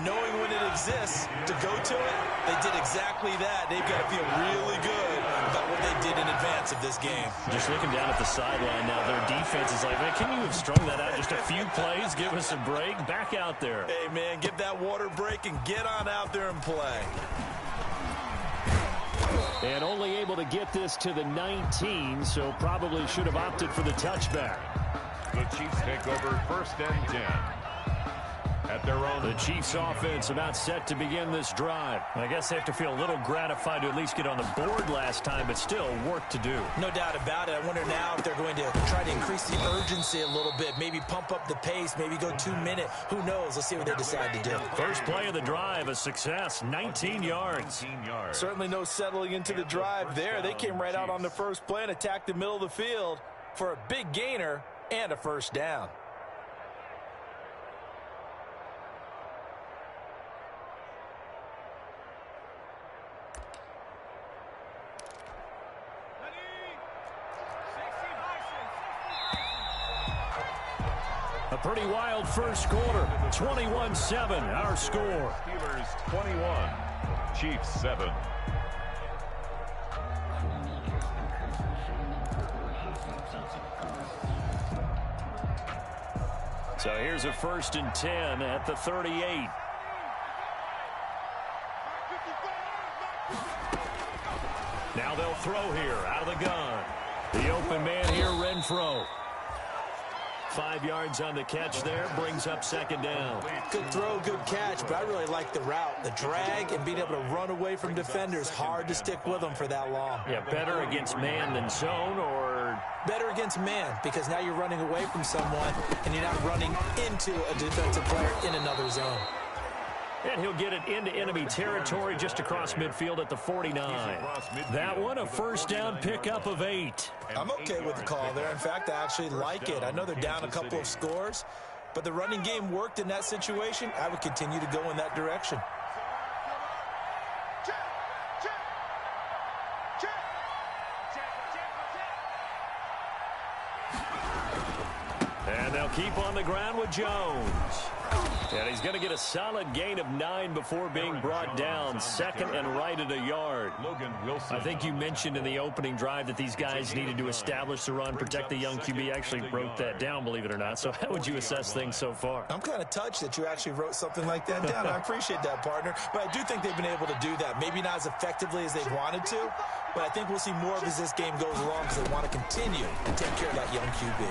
knowing when it exists to go to it, they did exactly that. They've got to feel really good about what they did in advance of this game. Just looking down at the sideline now, their defense is like, man, can you have strung that out just a few plays? Give us a break. Back out there. Hey, man, give that water break and get on out there and play. And only able to get this to the 19, so probably should have opted for the touchback. The Chiefs take over 1st and 10. At their own. The Chiefs offense about set to begin this drive. I guess they have to feel a little gratified to at least get on the board last time, but still work to do. No doubt about it. I wonder now if they're going to try to increase the urgency a little bit, maybe pump up the pace, maybe go 2-minute. Who knows? Let's see what they decide to do. First play of the drive, a success, 19 yards. Certainly no settling into the drive there. They came right out on the first play and attacked the middle of the field for a big gainer and a first down. A pretty wild first quarter. 21-7, our score. Steelers 21, Chiefs 7. So here's a 1st and 10 at the 38. Now they'll throw here out of the gun. The open man here, Renfro. 5 yards on the catch there, brings up 2nd down. Good throw, good catch, but I really like the route. The drag and being able to run away from defenders, hard to stick with them for that long. Yeah, better against man than zone, or? Better against man, because now you're running away from someone and you're not running into a defensive player in another zone. And he'll get it into enemy territory just across midfield at the 49. That one, a first down pickup of 8. I'm okay with the call there. In fact, I actually like it. I know they're down a couple of scores, but the running game worked in that situation. I would continue to go in that direction. And they'll keep on the ground with Jones. And he's going to get a solid gain of 9 before being brought down. 2nd and right at a yard. Logan Wilson. I think you mentioned in the opening drive that these guys needed to establish the run, protect the young QB. Actually wrote that down, believe it or not. So how would you assess things so far? I'm kind of touched that you actually wrote something like that down. I appreciate that, partner. But I do think they've been able to do that. Maybe not as effectively as they wanted to, but I think we'll see more of as this game goes along because they want to continue to take care of that young QB.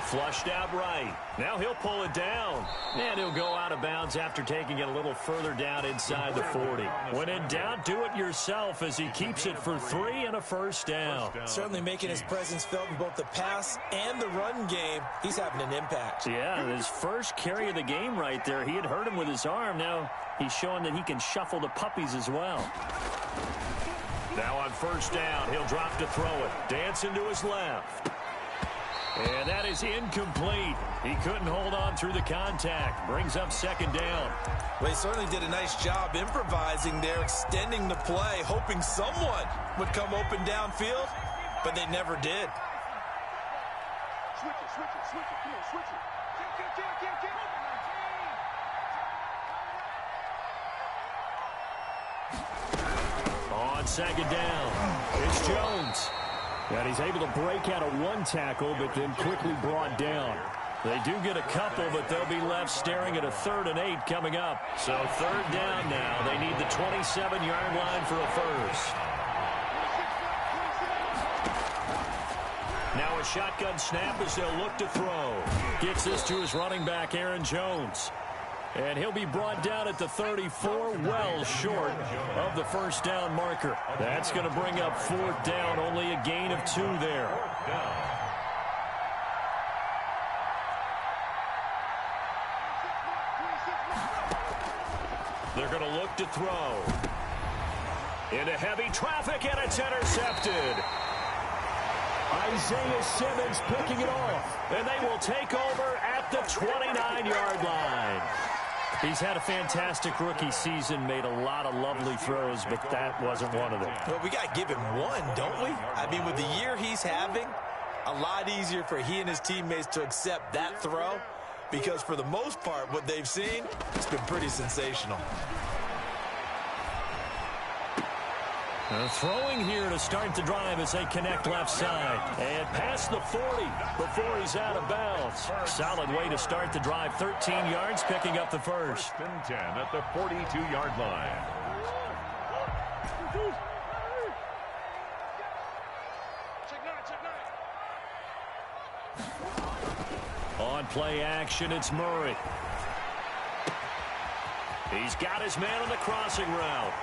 Flushed out right. Now he'll pull it down. And he'll go out of bounds after taking it a little further down inside the 40. When in doubt, do it yourself as he keeps it for 3 and a first down. Certainly making his presence felt in both the pass and the run game. He's having an impact. Yeah, his first carry of the game right there. He had hurt him with his arm. Now he's showing that he can shuffle the puppies as well. Now on first down, he'll drop to throw it. Dancing to his left. And that is incomplete. He couldn't hold on through the contact. Brings up 2nd down. Well, he certainly did a nice job improvising there, extending the play, hoping someone would come open downfield, but they never did. Switch it, come on, switch it. On 2nd down, it's Jones. And he's able to break out of one tackle, but then quickly brought down. They do get a couple, but they'll be left staring at a 3rd and 8 coming up. So 3rd down now. They need the 27-yard line for a first. Now a shotgun snap as they'll look to throw. Gets this to his running back, Aaron Jones. And he'll be brought down at the 34, well short of the first down marker. That's going to bring up 4th down, only a gain of 2 there. They're going to look to throw. Into heavy traffic, and it's intercepted. Isaiah Simmons picking it off. And they will take over at the 29-yard line. He's had a fantastic rookie season, made a lot of lovely throws, but that wasn't one of them. Well, we got to give him one, don't we? I mean, with the year he's having, a lot easier for he and his teammates to accept that throw because for the most part, what they've seen, it's been pretty sensational. They're throwing here to start the drive as they connect left side. And past the 40 before he's out of bounds. Solid way to start the drive. 13 yards, picking up the first. First and 10 at the 42-yard line. On play action, it's Murray. He's got his man on the crossing route.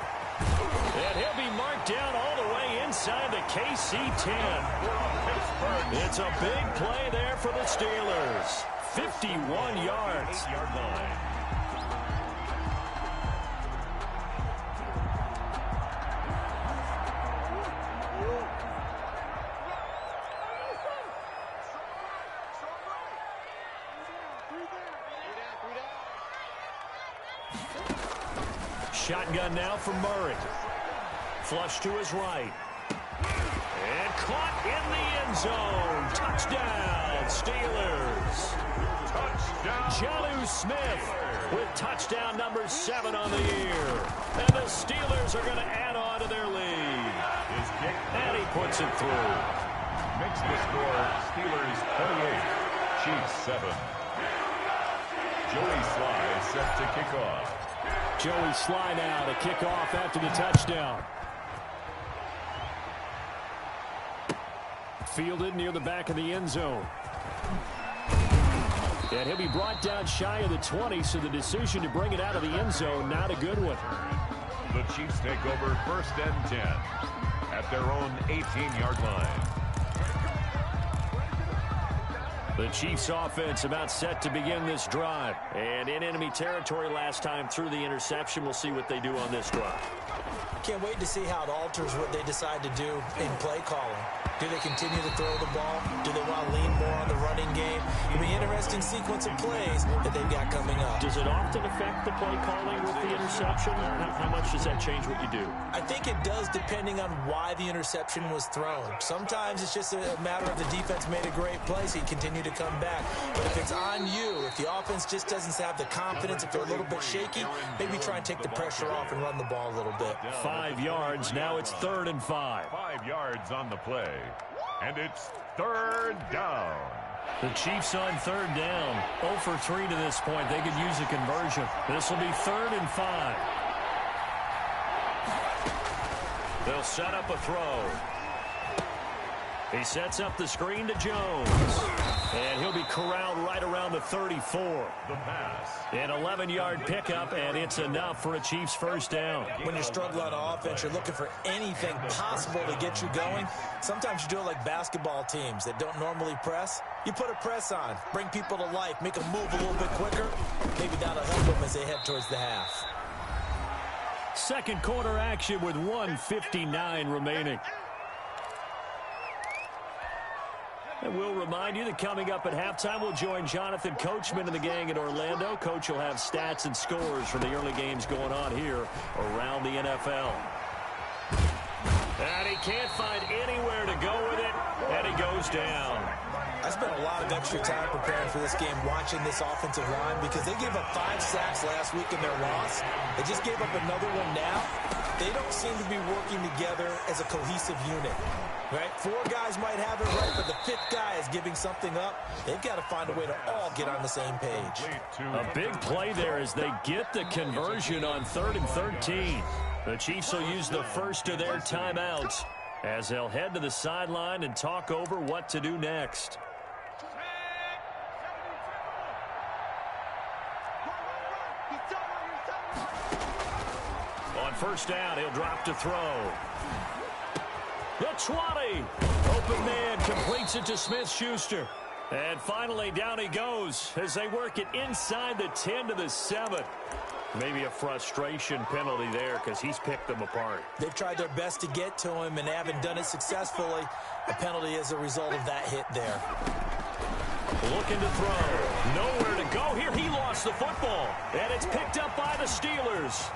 And he'll be marked down all the way inside the KC 10. It's a big play there for the Steelers. 51 yards. 8-yard line. Shotgun now for Murray. Flush to his right. And caught in the end zone. Touchdown, Steelers. Touchdown. Jonnu Smith with touchdown number 7 on the year. And the Steelers are going to add on to their lead. His kick. And he puts it through. Makes the score Steelers 28, Chiefs 7. Joey Sly set to kick off. Joey Sly now to kick off after the touchdown. Fielded near the back of the end zone. And he'll be brought down shy of the 20, so the decision to bring it out of the end zone, not a good one. The Chiefs take over first and 10 at their own 18-yard line. The Chiefs offense about set to begin this drive. And in enemy territory last time through the interception. We'll see what they do on this drive. Can't wait to see how it alters what they decide to do in play calling. Do they continue to throw the ball? Do they want to lean more on the running game? It'll be an interesting sequence of plays that they've got coming up. Does it often affect the play calling with the interception? How much does that change what you do? I think it does, depending on why the interception was thrown. Sometimes it's just a matter of the defense made a great play, so you continue to come back. But if it's on you, if the offense just doesn't have the confidence, if they're a little bit shaky, maybe try and take the pressure off and run the ball a little bit. 5 yards. Now it's 3rd and 5. 5 yards on the play. And it's 3rd down. The Chiefs on 3rd down. 0 for 3 to this point. They could use a conversion. This will be 3rd and 5. They'll set up a throw. He sets up the screen to Jones. And he'll be corralled right around the 34. The pass. An 11-yard pickup, and it's enough for a Chiefs first down. When you're struggling on offense, you're looking for anything possible to get you going. Sometimes you do it like basketball teams that don't normally press. You put a press on, bring people to life, make them move a little bit quicker. Maybe that'll help them as they head towards the half. Second quarter action with 1:59 remaining. And we'll remind you that coming up at halftime, we'll join Jonathan Coachman and the gang in Orlando. Coach will have stats and scores from the early games going on here around the NFL. And he can't find anywhere to go with it, and he goes down. I spent a lot of extra time preparing for this game, watching this offensive line, because they gave up 5 sacks last week in their loss. They just gave up another one now. They don't seem to be working together as a cohesive unit. Right? 4 guys might have it right, but the 5th guy is giving something up. They've got to find a way to all get on the same page. A big play there as they get the conversion on 3rd and 13. The Chiefs will use the first of their timeouts as they'll head to the sideline and talk over what to do next. On first down, he'll drop to throw. The 20. Open man completes it to Smith-Schuster. And finally, down he goes as they work it inside the 10 to the 7. Maybe a frustration penalty there because he's picked them apart. They've tried their best to get to him and haven't done it successfully. A penalty as a result of that hit there. Looking to throw. Nowhere to go here. He lost the football. And it's picked up by the Steelers.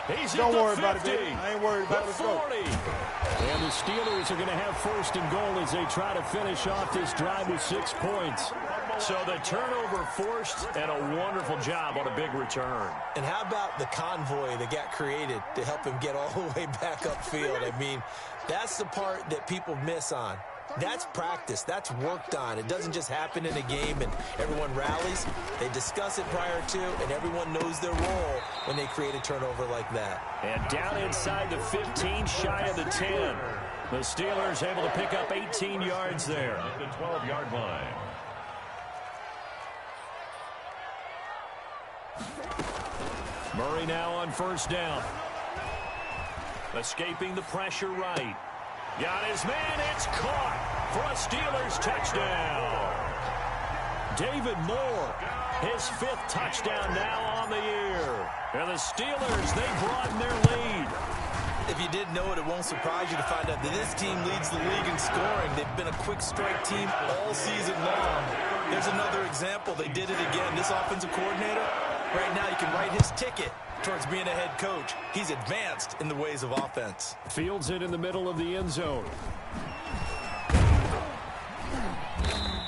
He's Don't at worry the 50, about it, baby. I ain't worried about it. the Let's 40. go. And the Steelers are going to have 1st and goal as they try to finish off this drive with 6 points. So the turnover forced, and a wonderful job on a big return. And how about the convoy that got created to help him get all the way back upfield? I mean, that's the part that people miss on. That's practice. That's worked on. It doesn't just happen in a game and everyone rallies. They discuss it prior to, and everyone knows their role when they create a turnover like that. And down inside the 15, shy of the 10. The Steelers able to pick up 18 yards there. At the 12-yard line. Murray now on first down. Escaping the pressure right. Got his man. It's caught for a Steelers touchdown. David Moore, his 5th touchdown now on the year. And the Steelers, they broaden their lead. If you didn't know it, it won't surprise you to find out that this team leads the league in scoring. They've been a quick strike team all season long. There's another example. They did it again. This offensive coordinator, right now, you can write his ticket towards being a head coach. He's advanced in the ways of offense. Fields it in the middle of the end zone.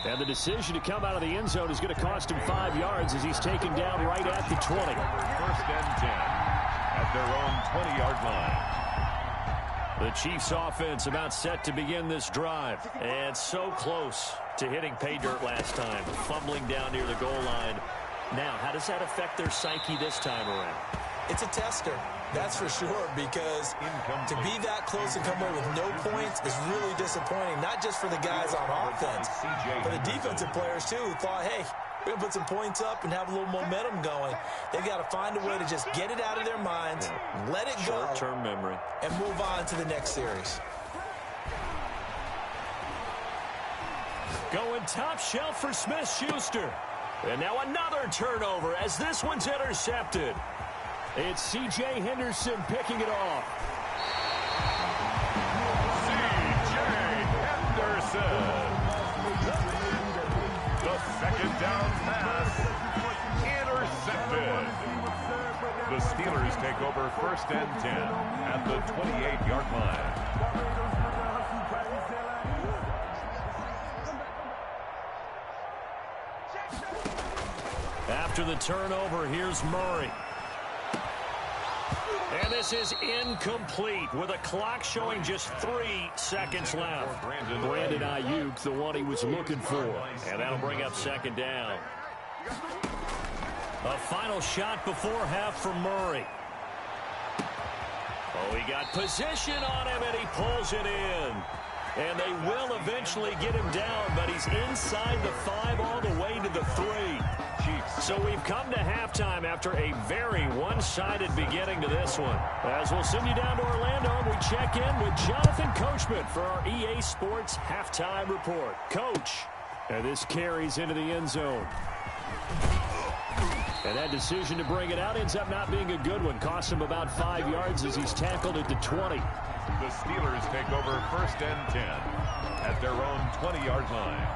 And the decision to come out of the end zone is going to cost him 5 yards as he's taken down right at the 20. First and 10 at their own 20-yard line. The Chiefs offense about set to begin this drive. And so close to hitting pay dirt last time. Fumbling down near the goal line. Now, how does that affect their psyche this time around? It's a tester, that's for sure, because to be that close and come away with no points is really disappointing, not just for the guys on offense, but the defensive players, too, who thought, hey, we're going to put some points up and have a little momentum going. They've got to find a way to just get it out of their minds, let it go, short-term memory, and move on to the next series. Going top shelf for Smith-Schuster. And now another turnover as this one's intercepted. It's C.J. Henderson picking it off. C.J. Henderson. The second down pass intercepted. The Steelers take over first and 10 at the 28-yard line. After the turnover, here's Murray. And this is incomplete with a clock showing just 3 seconds left. Brandon Ayuk, the one he was looking for. And that'll bring up second down. A final shot before half for Murray. Oh, he got position on him, and he pulls it in. And they will eventually get him down, but he's inside the 5 all the way to the 3. So we've come to halftime after a very one-sided beginning to this one. As we'll send you down to Orlando, we check in with Jonathan Coachman for our EA Sports Halftime Report. Coach, and this carries into the end zone. And that decision to bring it out ends up not being a good one. Cost him about 5 yards as he's tackled at the 20. The Steelers take over first and 10 at their own 20-yard line.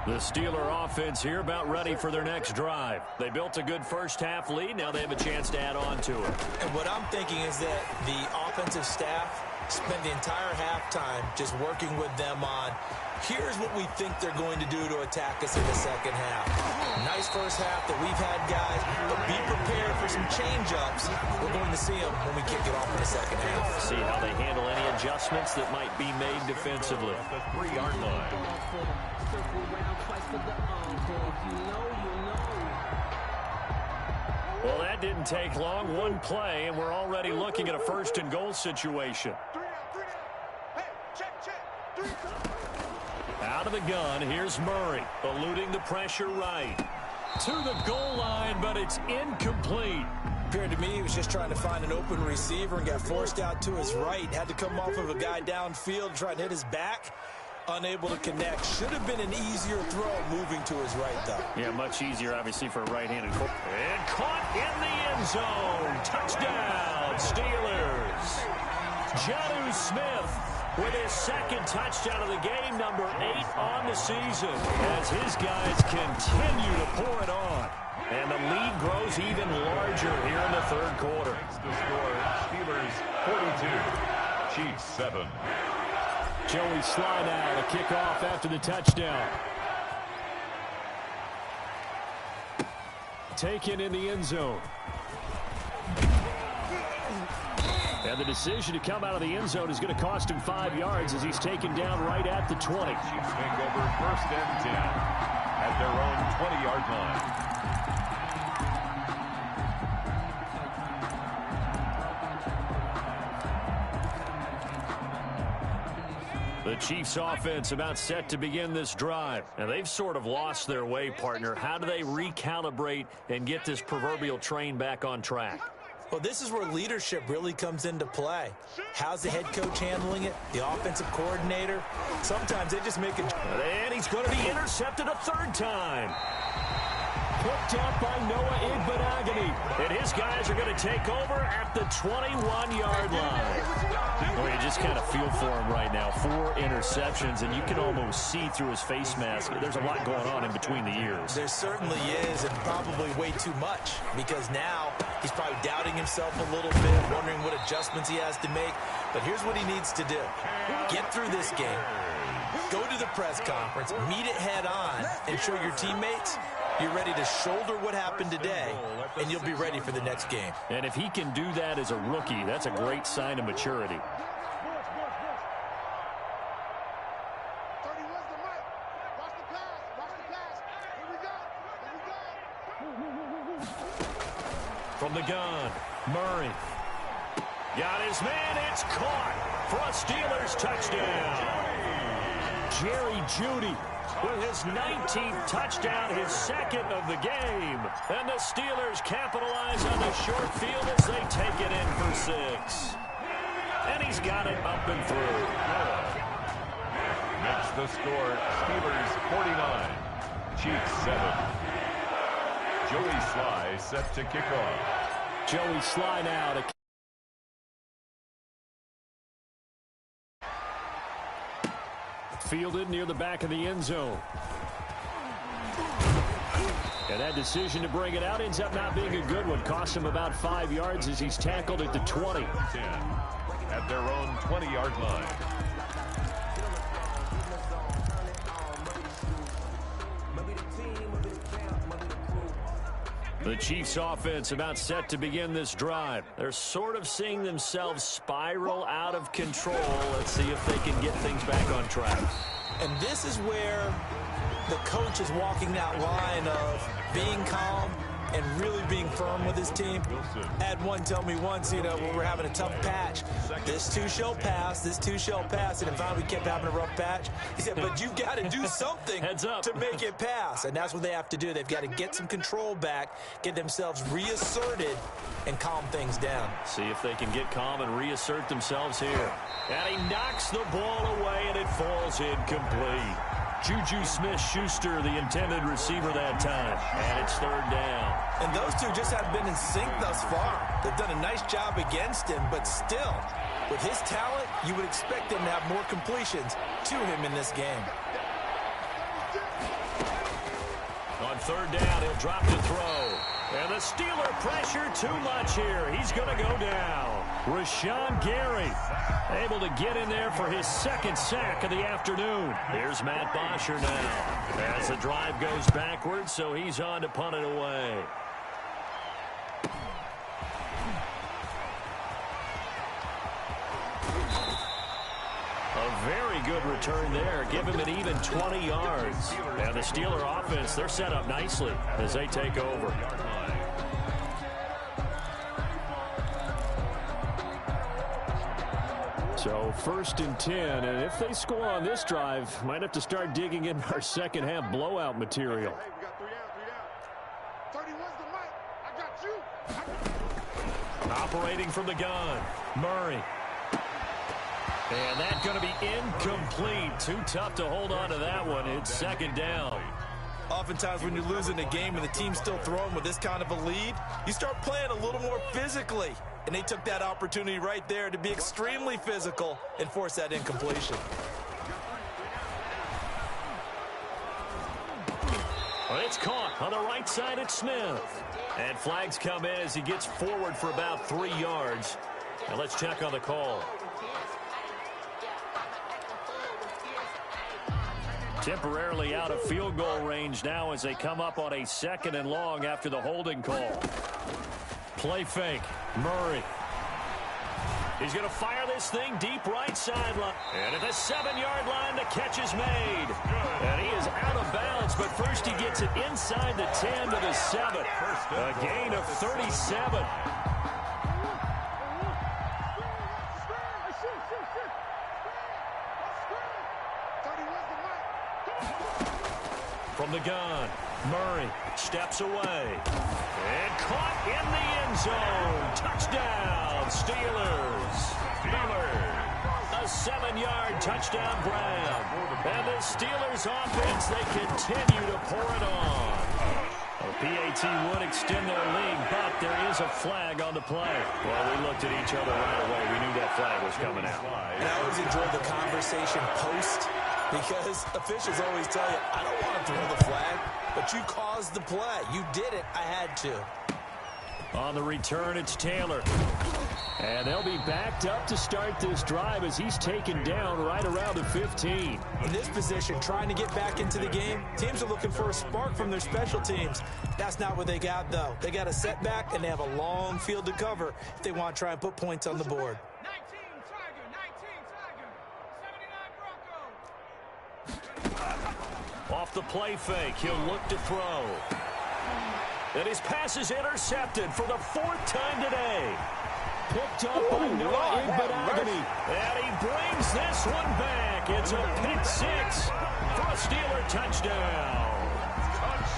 The Steeler offense here about ready for their next drive. They built a good first-half lead. Now they have a chance to add on to it. And what I'm thinking is that the offensive staff spent the entire halftime just working with them on, here's what we think they're going to do to attack us in the second half. Nice first half that we've had, guys, but be prepared for some change-ups. We're going to see them when we kick it off in the second half. See how they handle any adjustments that might be made defensively. At the 3-yard line. Well, that didn't take long. One play, and we're already looking at a first-and-goal situation. Hey, check. Out of the gun, here's Murray, eluding the pressure right. To the goal line, but it's incomplete. Appeared to me he was just trying to find an open receiver and got forced out to his right. Had to come off of a guy downfield, try to hit his back. Unable to connect. Should have been an easier throw moving to his right, though. Yeah, much easier, obviously, for a right-handed quarterback. And caught in the end zone. Touchdown, Steelers. Jonnu Smith with his second touchdown of the game, number 8 on the season, as his guys continue to pour it on. And the lead grows even larger here in the third quarter. The score, Steelers 42, Chiefs 7. Joey Slye now to kick off after the touchdown. taken in the end zone. And the decision to come out of the end zone is going to cost him 5 yards as he's taken down right at the 20. Chiefs take over 1st and 10 at their own 20-yard line. The Chiefs offense about set to begin this drive. And they've sort of lost their way, partner. How do they recalibrate and get this proverbial train back on track? Well, this is where leadership really comes into play. How's the head coach handling it? The offensive coordinator? Sometimes they just make it. And he's going to be intercepted a 3rd time. Picked up by Noah Igbenogany. And his guys are going to take over at the 21-yard line. Well, you just kind of feel for him right now. 4 interceptions, and you can almost see through his face mask. There's a lot going on in between the ears. There certainly is, and probably way too much, because now he's probably doubting himself a little bit, wondering what adjustments he has to make. But here's what he needs to do. Get through this game. Go to the press conference, meet it head on, and show your teammates you're ready to shoulder what happened today, and you'll be ready for the next game. And if he can do that as a rookie, that's a great sign of maturity. From the gun, Murray. Got his man, it's caught for a Steelers touchdown. Jerry Jeudy with his 19th touchdown, his 2nd of the game. And the Steelers capitalize on the short field as they take it in for 6. And he's got it up and through. Next the score, Steelers 49, Chiefs 7. Joey Sly set to kick off. Joey Sly now to fielded near the back of the end zone. And that decision to bring it out ends up not being a good one. Costs him about 5 yards as he's tackled at the 20. 10 at their own 20-yard line. The Chiefs offense about set to begin this drive. They're sort of seeing themselves spiral out of control. Let's see if they can get things back on track. And this is where the coach is walking that line of being calm and really being firm with his team. I had one tell me once, when we're having a tough patch, this too shall pass, this too shall pass. And if we kept having a rough patch, he said, but you've got to do something to make it pass. And that's what they have to do. They've got to get some control back, get themselves reasserted, and calm things down. See if they can get calm and reassert themselves here. And he knocks the ball away, and it falls incomplete. Juju Smith-Schuster, the intended receiver that time. And it's 3rd down. And those two just haven't been in sync thus far. They've done a nice job against him, but still, with his talent, you would expect them to have more completions to him in this game. On 3rd down, he'll drop to throw. And the Steeler pressure too much here. He's going to go down. Rashawn Gary able to get in there for his 2nd sack of the afternoon. Here's Matt Bosher now as the drive goes backwards, so he's on to punt it away. A very good return there. Give him an even 20 yards. And the Steeler offense, they're set up nicely as they take over. So 1st and 10, and if they score on this drive, might have to start digging in our second half blowout material. Hey, we got 3 down. 31's the mic. I got you. Operating from the gun, Murray. And that's going to be incomplete. Too tough to hold on to that one. It's 2nd down. Oftentimes when you're losing a game and the team's still throwing with this kind of a lead, you start playing a little more physically. And they took that opportunity right there to be extremely physical and force that incompletion. Well, it's caught on the right side at Smith. And flags come in as he gets forward for about 3 yards. Now let's check on the call. Temporarily out of field goal range now as they come up on a 2nd and long after the holding call. Play fake. Murray. He's going to fire this thing deep right sideline. And at the 7-yard line, the catch is made. And he is out of bounds, but first he gets it inside the 10 to the 7. A gain of 37. From the gun, Murray steps away. And caught in the end zone. Touchdown, Steelers. A 7-yard touchdown grab. And the Steelers offense, they continue to pour it on. The PAT would extend their lead, but there is a flag on the play. Well, we looked at each other right away. We knew that flag was coming out. And I always enjoy the conversation post, because officials always tell you, I don't want to throw the flag, but you caused the play. You did it. I had to. On the return, it's Taylor. And they'll be backed up to start this drive as he's taken down right around the 15. In this position, trying to get back into the game, teams are looking for a spark from their special teams. That's not what they got, though. They got a setback, and they have a long field to cover if they want to try and put points on the board. 19 Tiger, 19 Tiger. Off the play fake, he'll look to throw. And his pass is intercepted for the 4th time today. Picked up by Noah Igbenogany. And he brings this one back. It's a pick 6 for a Steeler touchdown.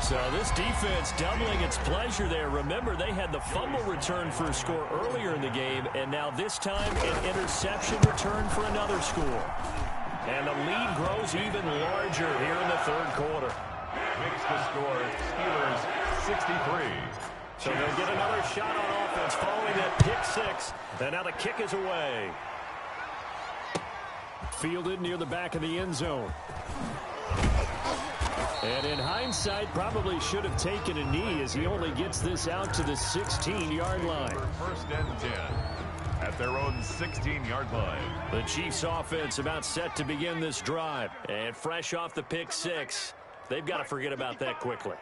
So this defense doubling its pleasure there. Remember, they had the fumble return for a score earlier in the game, and now this time an interception return for another score. And the lead grows even larger here in the 3rd quarter. Makes the score Steelers 63. So they'll get another shot on offense following that pick 6. And now the kick is away. Fielded near the back of the end zone. And in hindsight, probably should have taken a knee as he only gets this out to the 16-yard line. 1st and 10 at their own 16-yard line. The Chiefs offense about set to begin this drive. And fresh off the pick 6, they've got to forget about that quickly.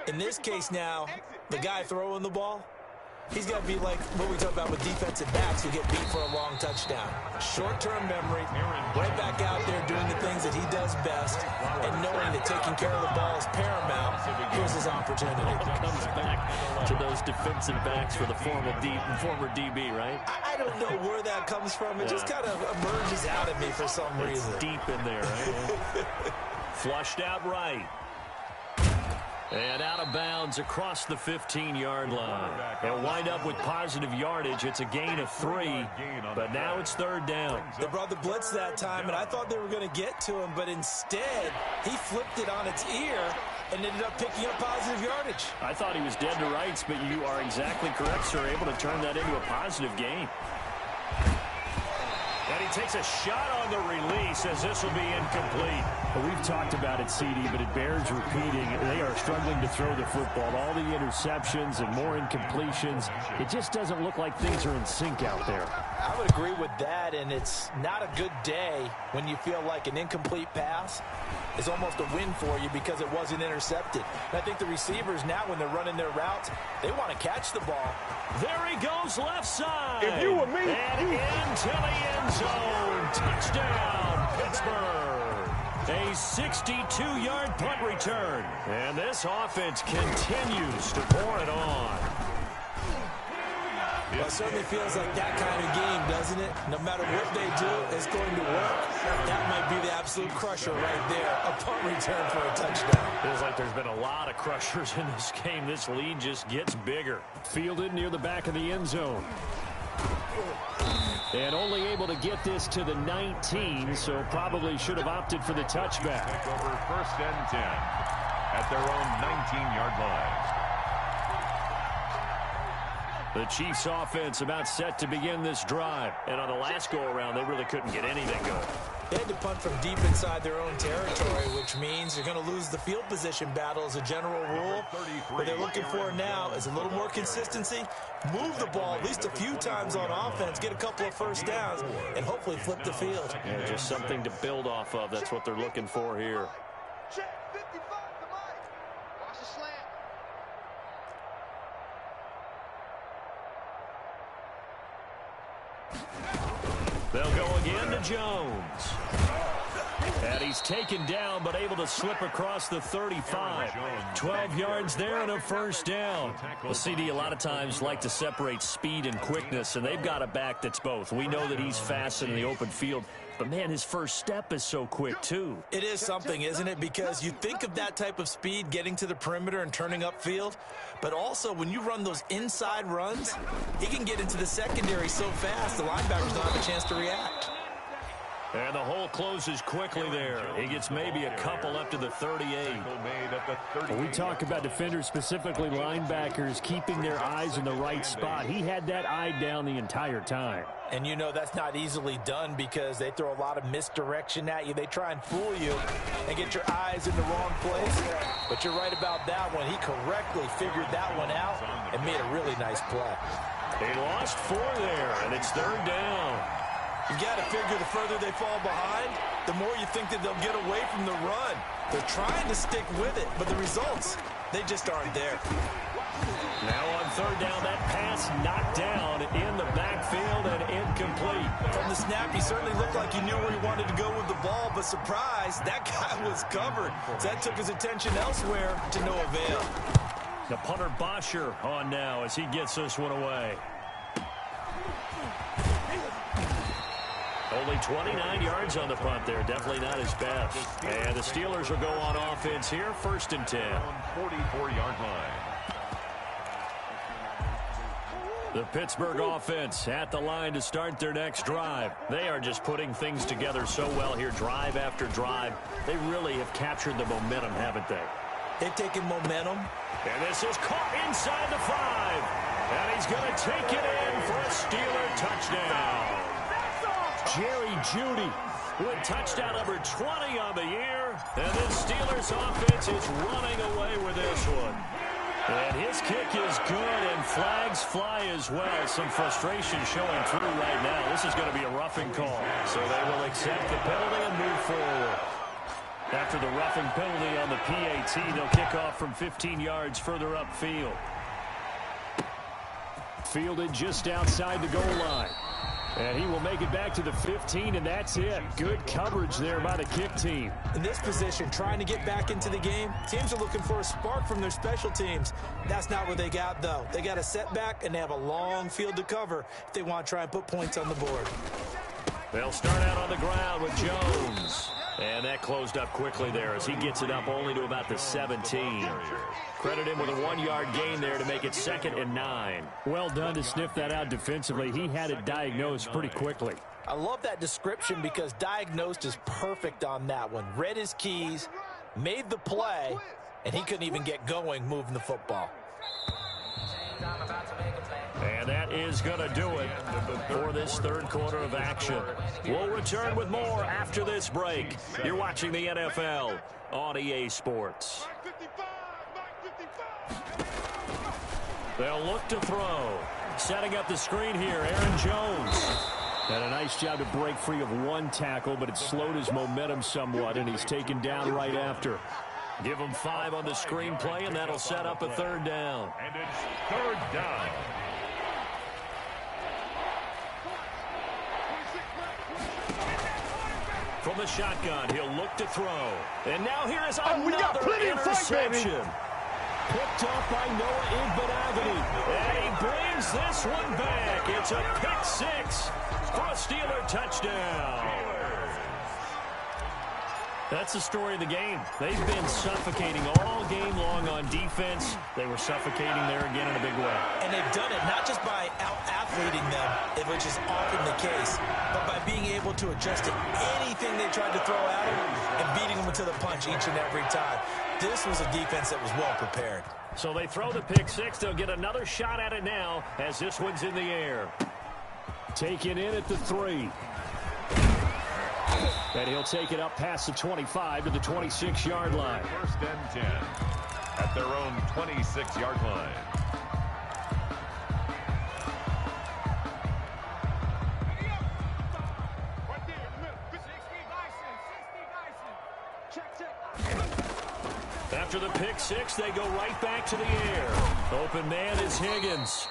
In this case now, the guy throwing the ball, he's got to be like what we talk about with defensive backs who get beat for a long touchdown. Short-term memory, right back out there doing the things that he does best, and knowing that taking care of the ball is paramount. Here's his opportunity. Comes back to those defensive backs for the former DB, right? I don't know where that comes from. It just kind of emerges out of me for some reason. It's deep in there, right? Flushed out right. And out of bounds across the 15-yard line. They'll wind up with positive yardage. It's a gain of 3, but now it's 3rd down. They brought the blitz that time, and I thought they were going to get to him, but instead, he flipped it on its ear and ended up picking up positive yardage. I thought he was dead to rights, but you are exactly correct, sir. Able to turn that into a positive gain. And he takes a shot on the release as this will be incomplete. Well, we've talked about it, CD, but it bears repeating. They are struggling to throw the football. All the interceptions and more incompletions. It just doesn't look like things are in sync out there. I would agree with that, and it's not a good day when you feel like an incomplete pass is almost a win for you because it wasn't intercepted. And I think the receivers now, when they're running their routes, they want to catch the ball. There he goes left side. If you were me, and into the end zone. Touchdown, Pittsburgh. A 62-yard punt return. And this offense continues to pour it on. Well, it certainly feels like that kind of game, doesn't it? No matter what they do, it's going to work. That might be the absolute crusher right there. A punt return for a touchdown. Feels like there's been a lot of crushers in this game. This lead just gets bigger. Fielded near the back of the end zone. And only able to get this to the 19, so probably should have opted for the touchback. Take over 1st and 10 at their own 19-yard line. The Chiefs offense about set to begin this drive. And on the last go-around, they really couldn't get anything going. They had to punt from deep inside their own territory, which means you're going to lose the field position battle as a general rule. What they're looking for now is a little more consistency, move the ball at least a few times on offense, get a couple of first downs, and hopefully flip the field. Yeah, just something to build off of. That's what they're looking for here. Check 55 to Mike. Watch the slant. They'll go again to Jones. And he's taken down, but able to slip across the 35. 12 yards there and a first down. Well, CD, a lot of times like to separate speed and quickness, and they've got a back that's both. We know that he's fast in the open field, but, man, his first step is so quick, too. It is something, isn't it? Because you think of that type of speed getting to the perimeter and turning upfield, but also when you run those inside runs, he can get into the secondary so fast the linebackers don't have a chance to react. And the hole closes quickly there. He gets maybe a couple up to the 38. When we talk about defenders, specifically linebackers, keeping their eyes in the right spot, he had that eye down the entire time. And you know that's not easily done because they throw a lot of misdirection at you. They try and fool you and get your eyes in the wrong place. But you're right about that one. He correctly figured that one out and made a really nice play. He lost 4 there, and it's third down. You got to figure the further they fall behind, the more you think that they'll get away from the run. They're trying to stick with it, but the results, they just aren't there. Now on third down, that pass knocked down in the backfield and incomplete. From the snap, he certainly looked like he knew where he wanted to go with the ball, but surprise, that guy was covered. So that took his attention elsewhere to no avail. The punter Bosher on now as he gets this one away. Only 29 yards on the punt there. Definitely not his best. And the Steelers will go on offense here. 1st and 10. 44-yard line. The Pittsburgh offense at the line to start their next drive. They are just putting things together so well here, drive after drive. They really have captured the momentum, haven't they? They've taken momentum. And this is caught inside the 5. And he's going to take it in for a Steeler touchdown. Jerry Jeudy with touchdown number 20 on the year. And this Steelers offense is running away with this one. And his kick is good, and flags fly as well. Some frustration showing through right now. This is going to be a roughing call. So they will accept the penalty and move forward. After the roughing penalty on the PAT, they'll kick off from 15 yards further upfield. Fielded just outside the goal line. And he will make it back to the 15, and that's it. Good coverage there by the kick team. In this position, trying to get back into the game, teams are looking for a spark from their special teams. That's not what they got, though. They got a setback, and they have a long field to cover if they want to try and put points on the board. They'll start out on the ground with Jones. And that closed up quickly there as he gets it up only to about the 17. Credit him with a 1-yard gain there to make it 2nd and 9. Well done to sniff that out defensively. He had it diagnosed pretty quickly. I love that description because diagnosed is perfect on that one. Read his keys, made the play, and he couldn't even get going moving the football. And that is going to do it for this third quarter of action. We'll return with more after this break. You're watching the NFL on EA Sports. They'll look to throw. Setting up the screen here, Aaron Jones. Had a nice job to break free of one tackle, but it slowed his momentum somewhat, and he's taken down right after. Give him 5 on the screen play, and that'll set up a third down. And it's third down. From the shotgun, he'll look to throw. And now here is another we got plenty of fight, baby. interception. Picked up by Noah Igbenogany. And he brings this one back. It's a pick 6 for a Steeler touchdown. That's the story of the game. They've been suffocating all game long on defense. They were suffocating there again in a big way. And they've done it not just by out-athleting them, which is often the case, but by being able to adjust to anything they tried to throw at them and beating them to the punch each and every time. This was a defense that was well prepared. So they throw the pick 6. They'll get another shot at it now as this one's in the air. Taken in at the 3. And he'll take it up past the 25 to the 26-yard line. First and 10 at their own 26-yard line. After the pick six, they go right back to the air. Open man is Higgins.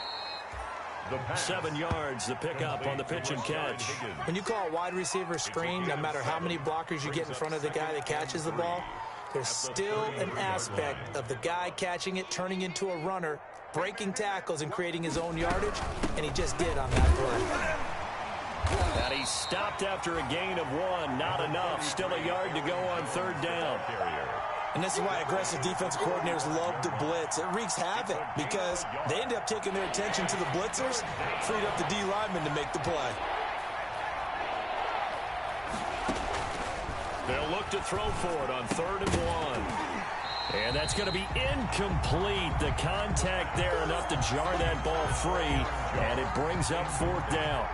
7 yards, the pickup on the pitch and catch. When you call a wide receiver screen, no matter how many blockers you get in front of the guy that catches the ball, there's still an aspect of the guy catching it, turning into a runner, breaking tackles and creating his own yardage, and he just did on that play. And he stopped after a gain of 1. Not enough. Still a yard to go on 3rd down. And this is why aggressive defensive coordinators love to blitz. It wreaks havoc because they end up taking their attention to the blitzers, freed up the D lineman to make the play. They'll look to throw for it on 3rd and 1. And that's going to be incomplete. The contact there enough to jar that ball free, and it brings up 4th down.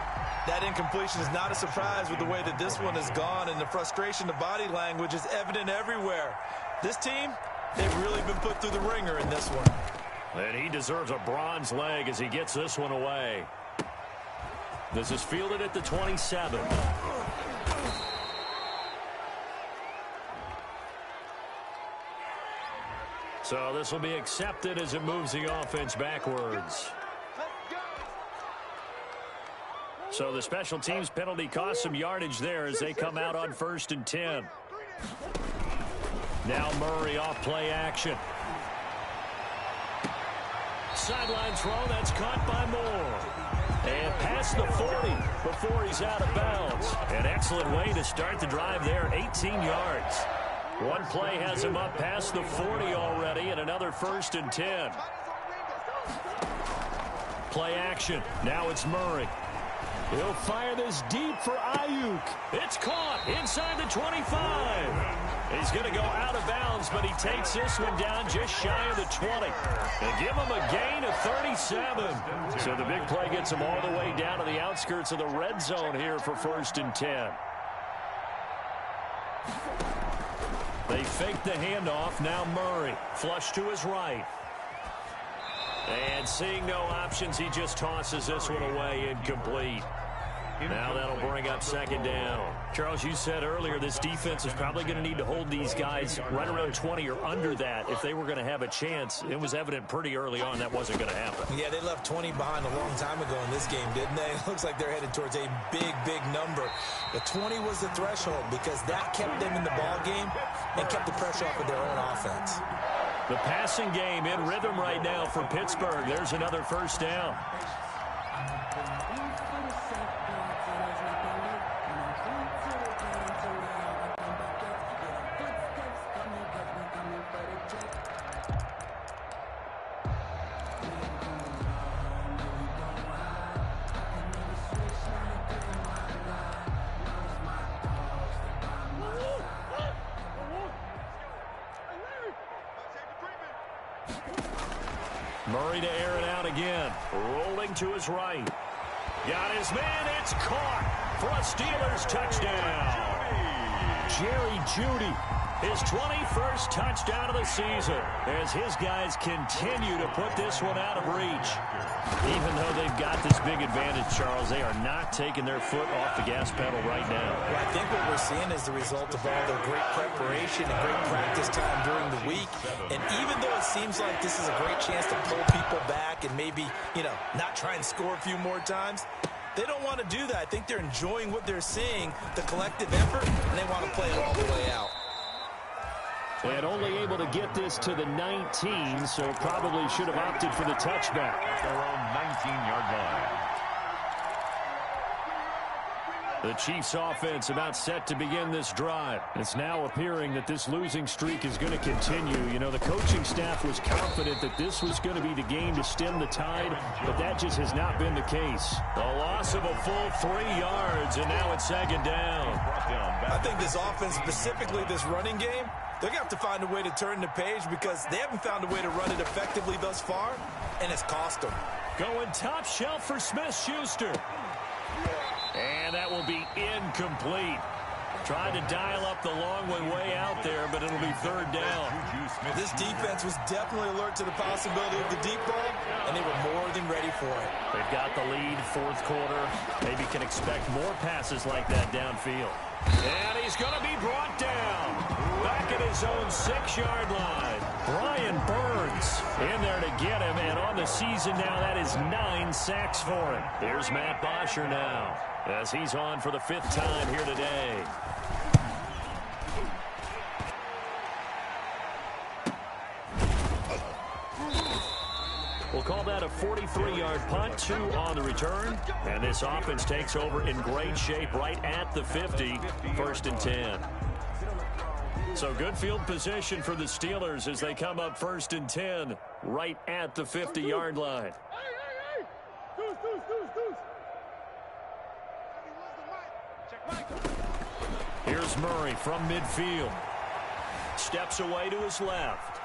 That incompletion is not a surprise with the way that this one has gone, and the frustration, the body language is evident everywhere. This team, they've really been put through the ringer in this one. And he deserves a bronze leg as he gets this one away. This is fielded at the 27. So this will be accepted as it moves the offense backwards. So the special teams penalty cost some yardage there as they come out on 1st and 10. Now Murray off play action. Sideline throw, that's caught by Moore. And past the 40 before he's out of bounds. An excellent way to start the drive there, 18 yards. One play has him up past the 40 already, and another 1st and 10. Play action. Now it's Murray. He'll fire this deep for Ayuk. It's caught inside the 25. He's going to go out of bounds, but he takes this one down just shy of the 20. They give him a gain of 37. So the big play gets him all the way down to the outskirts of the red zone here for 1st and 10. They fake the handoff. Now Murray. Flush to his right. And seeing no options, he just tosses this one away, incomplete. Now that'll bring up 2nd down. Charles, you said earlier this defense is probably going to need to hold these guys right around 20 or under that if they were going to have a chance. It was evident pretty early on that wasn't going to happen. Yeah, they left 20 behind a long time ago in this game, didn't they? It looks like they're headed towards a big, big number. But 20 was the threshold because that kept them in the ball game and kept the pressure off of their own offense. The passing game in rhythm right now for Pittsburgh. There's another 1st down. Murray to air it out again. Rolling to his right. Got his man. It's caught for a Steelers touchdown. Jerry Jeudy, his 21st touchdown of the season as his guys continue to put this one out of reach. Even though they've got this big advantage, Charles, they are not taking their foot off the gas pedal right now. Well, I think what we're seeing is the result of all their great preparation and great practice time during the week. And even though it seems like this is a great chance to pull people back and maybe, not try and score a few more times, they don't want to do that. I think they're enjoying what they're seeing, the collective effort, and they want to play it all the way out. And only able to get this to the 19, so probably should have opted for the touchback. Their own 19-yard line. The Chiefs offense about set to begin this drive. It's now appearing that this losing streak is going to continue. The coaching staff was confident that this was going to be the game to stem the tide, but that just has not been the case. A loss of a full 3 yards, and now it's 2nd down. I think this offense, specifically this running game, they're going to have to find a way to turn the page because they haven't found a way to run it effectively thus far, and it's cost them. Going top shelf for Smith-Schuster. And that will be incomplete. Tried to dial up the long way out there, but it'll be third down. This defense was definitely alert to the possibility of the deep ball, and they were more than ready for it. They've got the lead, fourth quarter. Maybe can expect more passes like that downfield. And he's going to be brought down. Back at his own 6-yard line. Brian Burns in there to get him, and on the season now, that is 9 sacks for him. Here's Matt Bosher now, as he's on for the 5th time here today. We'll call that a 43-yard punt, 2 on the return. And this offense takes over in great shape right at the 50, 1st and 10. So good field position for the Steelers as they come up 1st and 10 right at the 50-yard line. Here's Murray from midfield. Steps away to his left.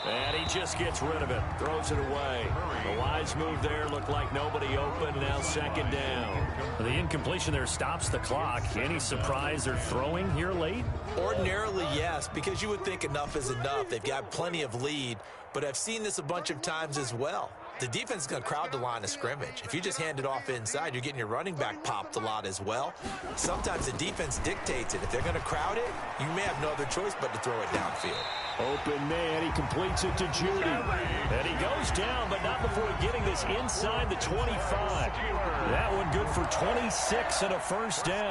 And he just gets rid of it. Throws it away. A wise move there. Looked like nobody open. Now 2nd down. The incompletion there stops the clock. Any surprise they're throwing here late? Ordinarily, yes, because you would think enough is enough. They've got plenty of lead, but I've seen this a bunch of times as well. The defense is going to crowd the line of scrimmage. If you just hand it off inside, you're getting your running back popped a lot as well. Sometimes the defense dictates it. If they're going to crowd it, you may have no other choice but to throw it downfield. Open man, he completes it to Judy. And he goes down, but not before getting this inside the 25. That one good for 26 and a 1st down.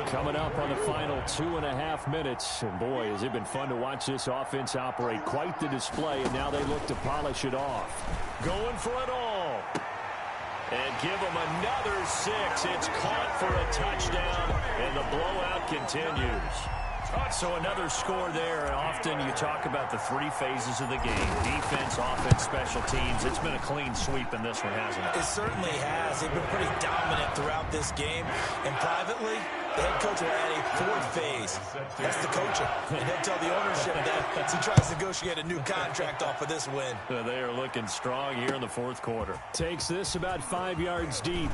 Coming up on the final 2.5 minutes. And boy, has it been fun to watch this offense operate. Quite the display, and now they look to polish it off. Going for it all. And give him another 6. It's caught for a touchdown, and the blowout continues. So another score there. Often you talk about the 3 phases of the game. Defense, offense, special teams. It's been a clean sweep in this one, hasn't it? It certainly has. They've been pretty dominant throughout this game. And privately, the head coach will add a 4th phase. That's the coaching. And he'll tell the ownership that as he tries to negotiate a new contract off of this win. They are looking strong here in the 4th quarter. Takes this about 5 yards deep.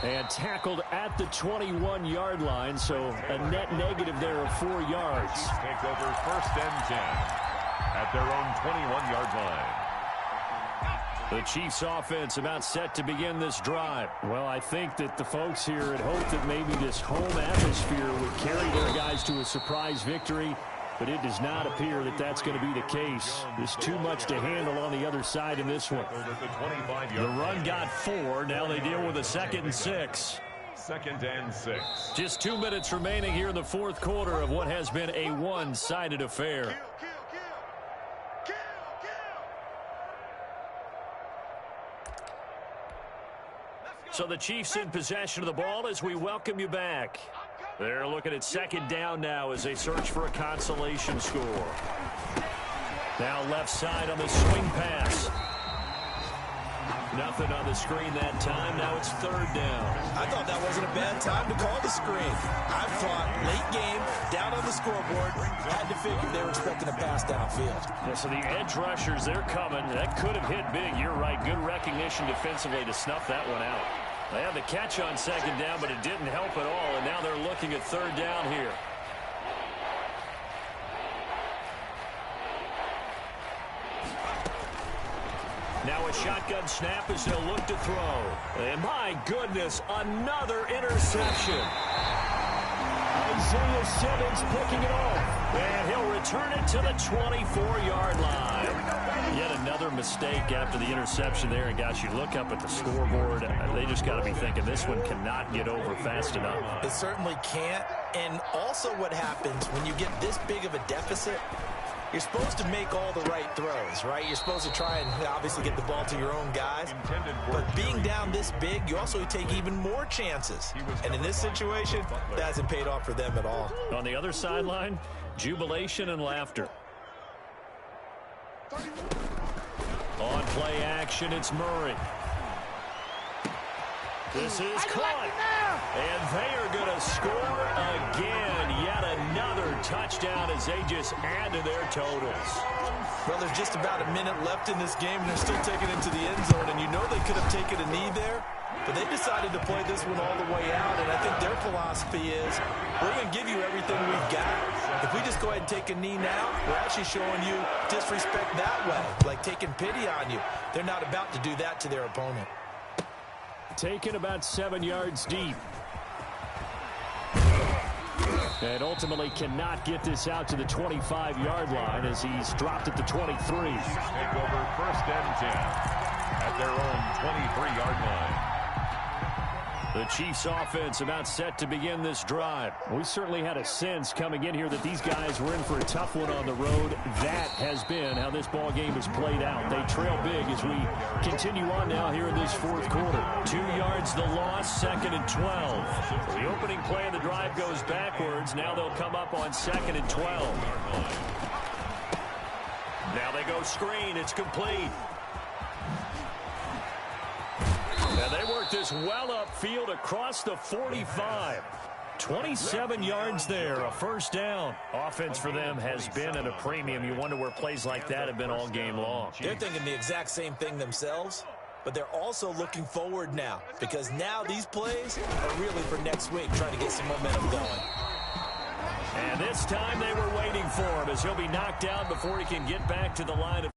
And tackled at the 21-yard line, so a net negative there of 4 yards. Take over 1st and 10 at their own 21-yard line. The Chiefs offense about set to begin this drive. Well, I think that the folks here had hoped that maybe this home atmosphere would carry their guys to a surprise victory, but it does not appear that that's going to be the case. There's too much to handle on the other side in this one. The run got 4. Now they deal with a 2nd and 6. 2nd and 6. Just 2 minutes remaining here in the 4th quarter of what has been a one-sided affair. So the Chiefs in possession of the ball as we welcome you back. They're looking at 2nd down now as they search for a consolation score. Now left side on the swing pass. Nothing on the screen that time. Now it's 3rd down. I thought that wasn't a bad time to call the screen. I thought late game, down on the scoreboard, had to figure they were expecting a pass downfield. Yeah, so the edge rushers, they're coming. That could have hit big. You're right. Good recognition defensively to snuff that one out. They had the catch on 2nd down, but it didn't help at all, and now they're looking at 3rd down here. Now a shotgun snap as they'll look to throw. And my goodness, another interception. Isaiah Simmons picking it off. And he'll return it to the 24-yard line. Yet another mistake after the interception there. And, guys, you look up at the scoreboard. They just got to be thinking this one cannot get over fast enough. It certainly can't. And also what happens when you get this big of a deficit, you're supposed to make all the right throws, right? You're supposed to try and obviously get the ball to your own guys. But being down this big, you also take even more chances. And in this situation, that hasn't paid off for them at all. On the other sideline, jubilation and laughter. On play action, it's Murray. This is caught. And they are going to score again. Yet another touchdown as they just add to their totals. Well, there's just about a minute left in this game, and they're still taking it to the end zone. And you know they could have taken a knee there. But they decided to play this one all the way out, and I think their philosophy is, we're going to give you everything we've got. If we just go ahead and take a knee now, we're actually showing you disrespect that way, like taking pity on you. They're not about to do that to their opponent. Taken about 7 yards deep. And ultimately cannot get this out to the 25-yard line as he's dropped at the 23. Take over 1st and 10 at their own 23-yard line. The Chiefs offense about set to begin this drive. We certainly had a sense coming in here that these guys were in for a tough one on the road. That has been how this ball game has played out. They trail big as we continue on now here in this 4th quarter. 2 yards the loss, 2nd and 12. The opening play of the drive goes backwards. Now they'll come up on 2nd and 12. Now they go screen. It's complete. And they work this well upfield across the 45. 27 yards there, a 1st down. Offense for them has been at a premium. You wonder where plays like that have been all game long. They're thinking the exact same thing themselves, but they're also looking forward now, because now these plays are really for next week, trying to get some momentum going. And this time they were waiting for him as he'll be knocked down before he can get back to the line of